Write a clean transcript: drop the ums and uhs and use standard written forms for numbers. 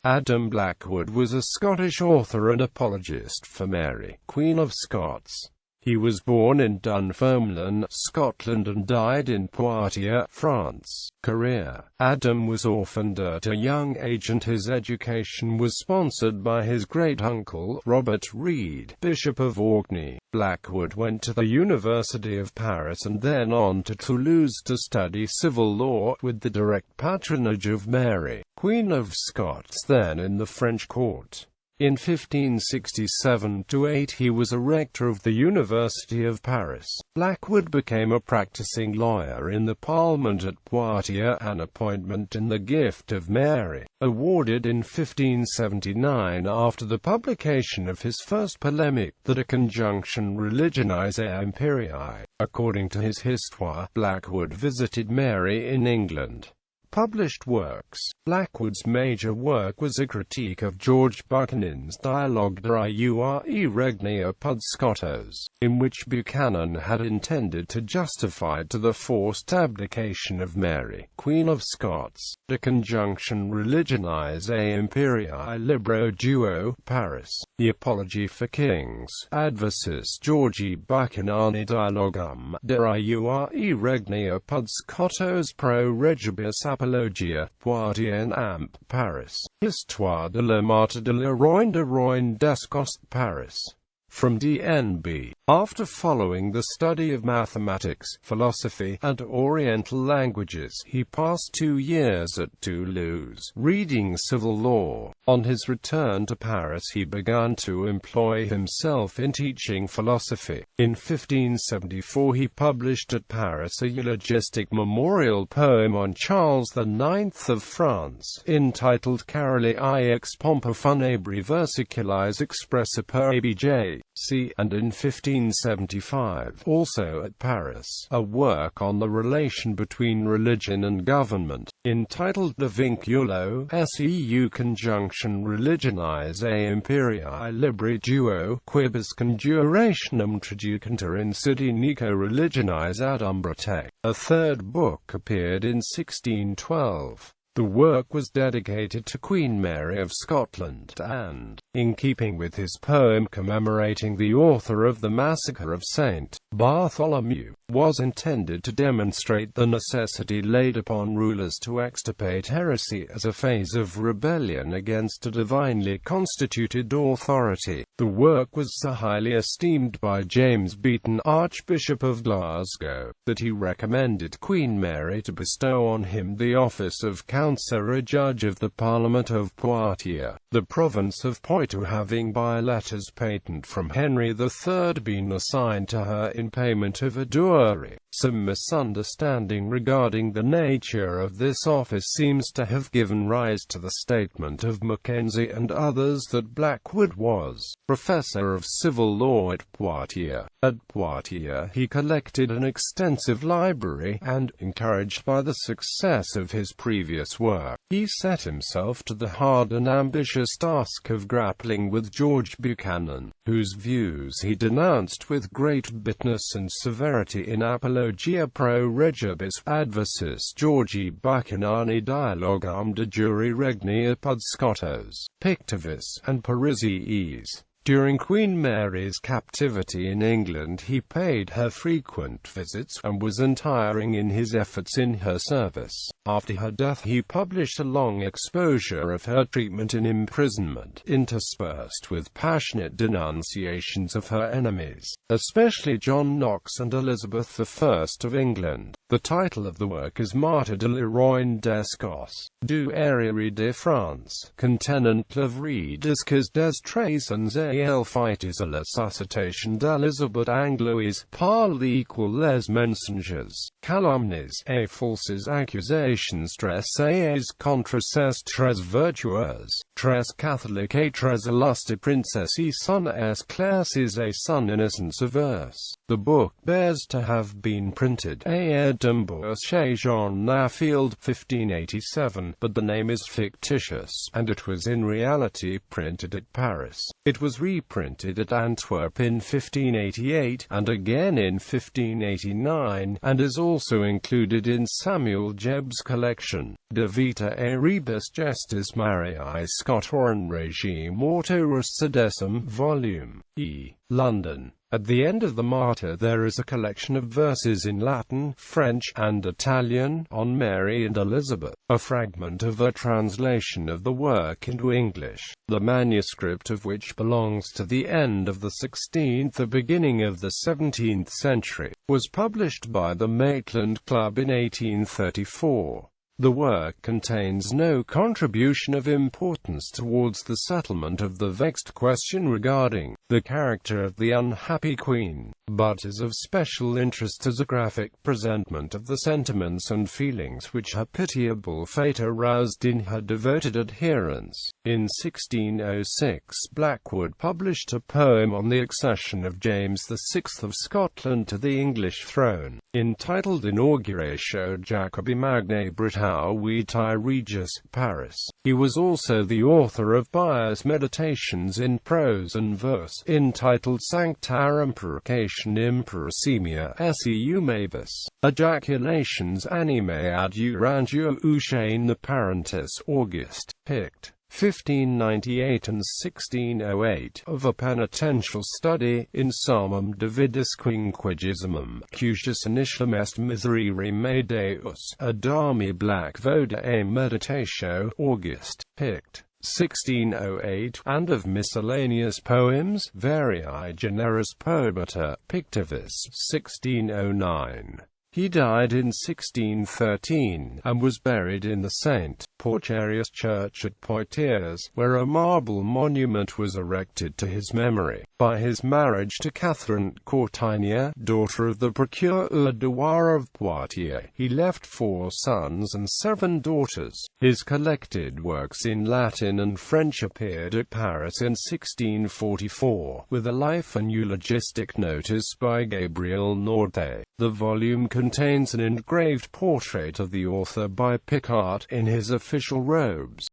Adam Blackwood was a Scottish author and apologist for Mary, Queen of Scots. He was born in Dunfermline, Scotland and died in Poitiers, France. Career: Adam was orphaned at a young age and his education was sponsored by his great-uncle, Robert Reid, Bishop of Orkney. Blackwood went to the University of Paris and then on to Toulouse to study civil law, with the direct patronage of Mary, Queen of Scots, then in the French court. In 1567–8 he was a rector of the University of Paris. Blackwood became a practicing lawyer in the Parliament at Poitiers, an appointment in the gift of Mary, awarded in 1579 after the publication of his first polemic, that a conjunction religionis et imperii. According to his Histoire, Blackwood visited Mary in England. Published works: Blackwood's major work was a critique of George Buchanan's dialogue De Iure Regni apud Scotos, in which Buchanan had intended to justify to the forced abdication of Mary, Queen of Scots. De Conjunction Religionis et Imperii Libro Duo, Paris. The Apology for Kings, Adversus Georgi Buchanani Dialogum, De Iure Regni apud Scotos pro regibus Apologia, Poitiers Amp, Paris. Histoire de la Martyre de la Roine de Roine d'Escosse, Paris. From D.N.B. After following the study of mathematics, philosophy, and Oriental languages, he passed 2 years at Toulouse, reading civil law. On his return to Paris he began to employ himself in teaching philosophy. In 1574 he published at Paris a eulogistic memorial poem on Charles IX of France, entitled Caroli I ex pompa funebri versiculis expressa per abj. C. And in 1575, also at Paris, a work on the relation between religion and government, entitled De Vinculo seu Conjunction Religionis et Imperii Libri Duo, Quibus Conjurationum Traducenter Incidi Nico Religionis ad Umbrate. A third book appeared in 1612. The work was dedicated to Queen Mary of Scotland and, in keeping with his poem commemorating the author of the Massacre of St. Bartholomew, was intended to demonstrate the necessity laid upon rulers to extirpate heresy as a phase of rebellion against a divinely constituted authority. The work was so highly esteemed by James Beaton, Archbishop of Glasgow, that he recommended Queen Mary to bestow on him the office of Counsellor Judge of the Parliament of Poitiers, the province of Poitou having by letters patent from Henry III been assigned to her in payment of a dowry. Some misunderstanding regarding the nature of this office seems to have given rise to the statement of Mackenzie and others that Blackwood was professor of civil law at Poitiers. At Poitiers he collected an extensive library, and, encouraged by the success of his previous work, he set himself to the hard and ambitious task of grappling with George Buchanan, whose views he denounced with great bitterness and severity in Apologia pro regibus adversus Georgi Buchanani Dialogum de Jure Regni apud Scotos, Pictivus, and Parisiis. During Queen Mary's captivity in England he paid her frequent visits, and was untiring in his efforts in her service. After her death he published a long exposure of her treatment in imprisonment, interspersed with passionate denunciations of her enemies, especially John Knox and Elizabeth I of England. The title of the work is Martyre de la Roine d'Escosse, du Herrieri de France, contenant l'œuvre disques des traisons et fightes à la suscitation d'Elizabeth Angloise, par les mensonges, calomnies, et fausses accusations dressées contre ces très vertueuses, très catholiques et très illustres princesses son esclaircies et son innocence averse. The book bears to have been printed à Edinburgh chez Jean Naffield, 1587, but the name is fictitious, and it was in reality printed at Paris. It was reprinted at Antwerp in 1588, and again in 1589, and is also included in Samuel Jebb's collection, De Vita et Rebus Gestis Marii Scotorum Regime Mortuus Sedesum, Volume E. London. At the end of the Martyr there is a collection of verses in Latin, French, and Italian, on Mary and Elizabeth, a fragment of a translation of the work into English, the manuscript of which belongs to the end of the 16th or beginning of the 17th century, was published by the Maitland Club in 1834. The work contains no contribution of importance towards the settlement of the vexed question regarding the character of the unhappy Queen, but is of special interest as a graphic presentment of the sentiments and feelings which her pitiable fate aroused in her devoted adherents. In 1606, Blackwood published a poem on the accession of James VI of Scotland to the English throne, entitled Inauguratio Jacobi Magnae Britae Vitae Regis, Paris. He was also the author of pious meditations in prose and verse, entitled Sancta Imprecation Impresimia seu Mabus, Ejaculations Animae Adjurantio Ushane the Parentis August, Pict. 1598 and 1608, of a penitential study, in summum dividus quinquagesimum, cuius initium est miserere me Deus, Adami Blackwood a meditatio, August, Pict. 1608, and of miscellaneous poems, Varii generis poemata, Pictivus, 1609. He died in 1613, and was buried in the St. Poitiers church at Poitiers, where a marble monument was erected to his memory. By his marriage to Catherine Courtinier, daughter of the Procureur du Roi of Poitiers, he left 4 sons and 7 daughters. His collected works in Latin and French appeared at Paris in 1644, with a life and eulogistic notice by Gabriel Norte. The volume contains an engraved portrait of the author by Picard, in his official robes.